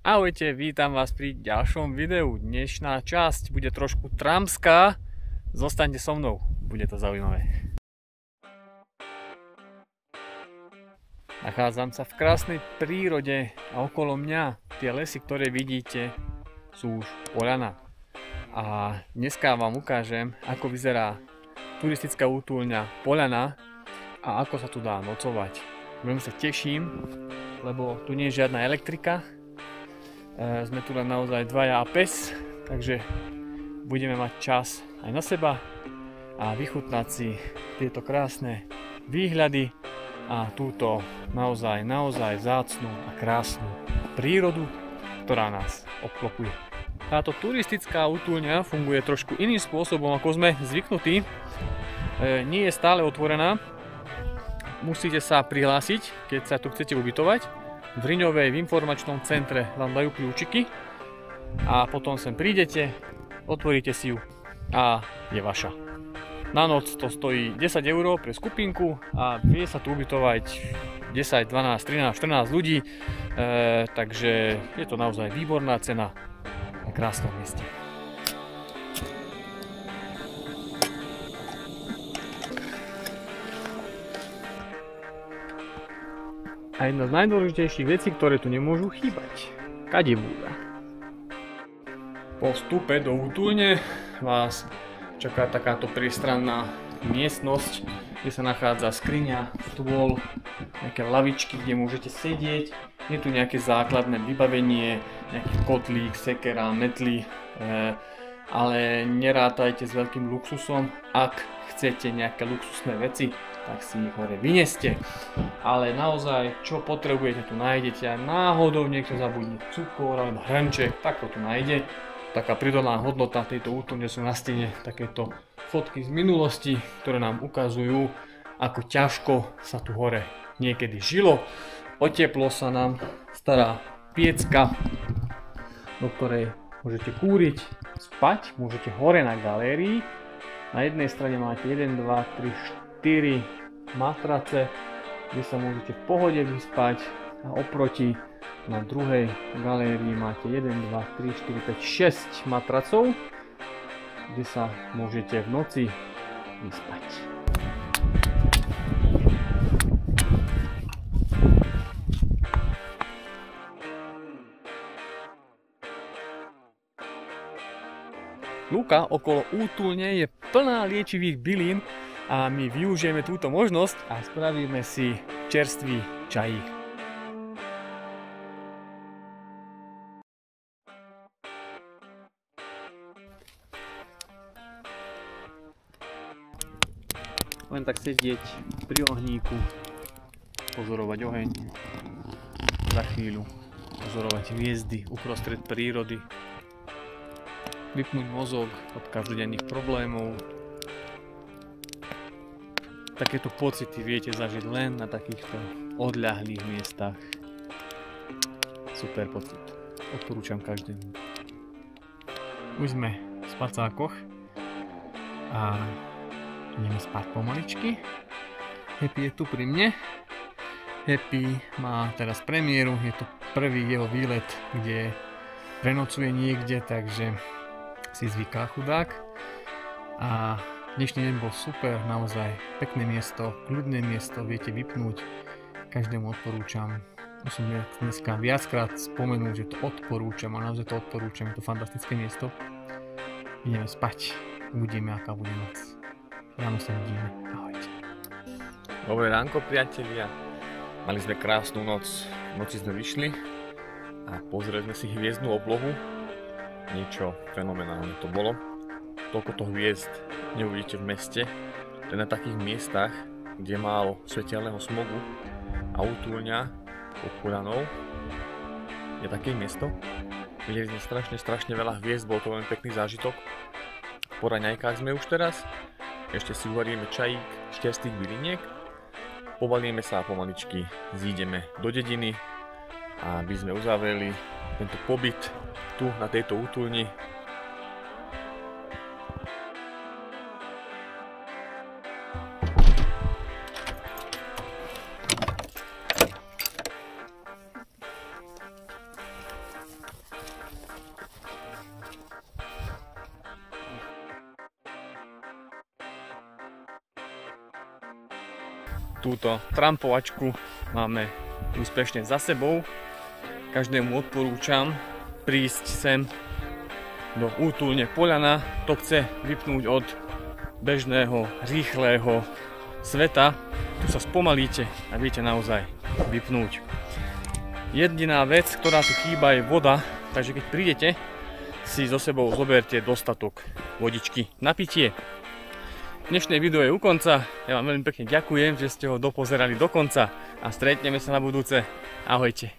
Ahojte, vítam vás pri ďalšom videu. Dnešná časť bude trošku tramská. Zostaňte so mnou, bude to zaujímavé. Nachádzam sa v krásnej prírode a okolo mňa tie lesy, ktoré vidíte, sú už poľana. A dneska vám ukážem, ako vyzerá turistická útulňa Poľana a ako sa tu dá nocovať. Veľmi sa teším, lebo tu nie je žiadna elektrika. Sme tu len naozaj dvaja a pes, takže budeme mať čas aj na seba a vychutnať si tieto krásne výhľady a túto naozaj vzácnu a krásnu prírodu, ktorá nás obklopuje. Táto turistická útulňa funguje trošku iným spôsobom, ako sme zvyknutí. Nie je stále otvorená, musíte sa prihlásiť, keď sa tu chcete ubytovať. V Hriňovej v informačnom centre vám dajú kľúčiky a potom sem prídete, otvoríte si ju a je vaša. Na noc to stojí 10 € pre skupinku a vie sa tu ubytovať 10, 12, 13, 14 ľudí, takže je to naozaj výborná cena na krásnom mieste. A jedna z najdôležitejších vecí, ktoré tu nemôžu chýbať, kadebúda. Po vstupe do útulne vás čaká takáto priestranná miestnosť, kde sa nachádza skriňa, stôl, nejaké lavičky, kde môžete sedieť. Je tu nejaké základné vybavenie, nejaký kotlík, sekera, metly, ale nerátajte s veľkým luxusom. Ak chcete nejaké luxusné veci, tak si ich hore vyneste. Ale naozaj, čo potrebujete, tu nájdete. Aj náhodou niekto zabudne cukor alebo hrnček, tak to tu nájde. Taká pridaná hodnota tejto útulne sú na stene takéto fotky z minulosti, ktoré nám ukazujú, ako ťažko sa tu hore niekedy žilo. Oteplo sa nám stará piecka, do ktorej môžete kúriť, spať, môžete hore na galérii. Na jednej strane máte 1, 2, 3, 4 matrace, kde sa môžete v pohode vyspať, a oproti na druhej galérii máte 1, 2, 3, 4, 5, 6 matracov, kde sa môžete v noci vyspať. Lúka okolo útulne je plná liečivých bylín a my využijeme túto možnosť a spravíme si čerstvý čajík. Len tak sedieť pri ohníku, pozorovať oheň, za chvíľu pozorovať hviezdy uprostred prírody, vypnúť mozog od každodenných problémov. Takéto pocity viete zažiť len na takýchto odľahlých miestach. Super pocit. Odporúčam každému. Už sme v spacákoch a ideme spať pomaličky. Happy je tu pri mne. Happy má teraz premiéru. Je to prvý jeho výlet, kde prenocuje niekde, takže si zvyká chudák. A dnešný deň bol super, naozaj pekné miesto, kľudné miesto, viete vypnúť, každému odporúčam. Musím dneska viackrát spomenúť, že to odporúčam a naozaj to odporúčam, je to fantastické miesto. Ideme spať, uvidíme aká bude noc. Ráno sa vidíme, ahojte. Dobré ránko priatelia, mali sme krásnu noc, v noci sme vyšli a pozreli sme si hviezdnu oblohu, niečo fenomenálne to bolo. Toľko to hviezd neuvidíte v meste, len na takých miestach, kde je málo svetelného smogu a útulňa pod Poľanou je také miesto. Videli sme strašne veľa hviezd, bol to veľmi pekný zážitok. Po raňajkách sme už teraz, ešte si uvaríme čajík z čerstvých byliniek, pobalíme sa a pomaličky zídeme do dediny, aby sme uzavreli tento pobyt tu na tejto útulni. túto trampovačku máme úspešne za sebou. Každému odporúčam prísť sem do útulne Poľana. To chce vypnúť od bežného, rýchleho sveta. Tu sa spomalíte a viete naozaj vypnúť. Jediná vec, ktorá tu chýba, je voda, takže keď prídete, si so sebou zoberte dostatok vodičky na pitie. Dnešné video je u konca. Ja vám veľmi pekne ďakujem, že ste ho dopozerali do konca a stretneme sa na budúce. Ahojte.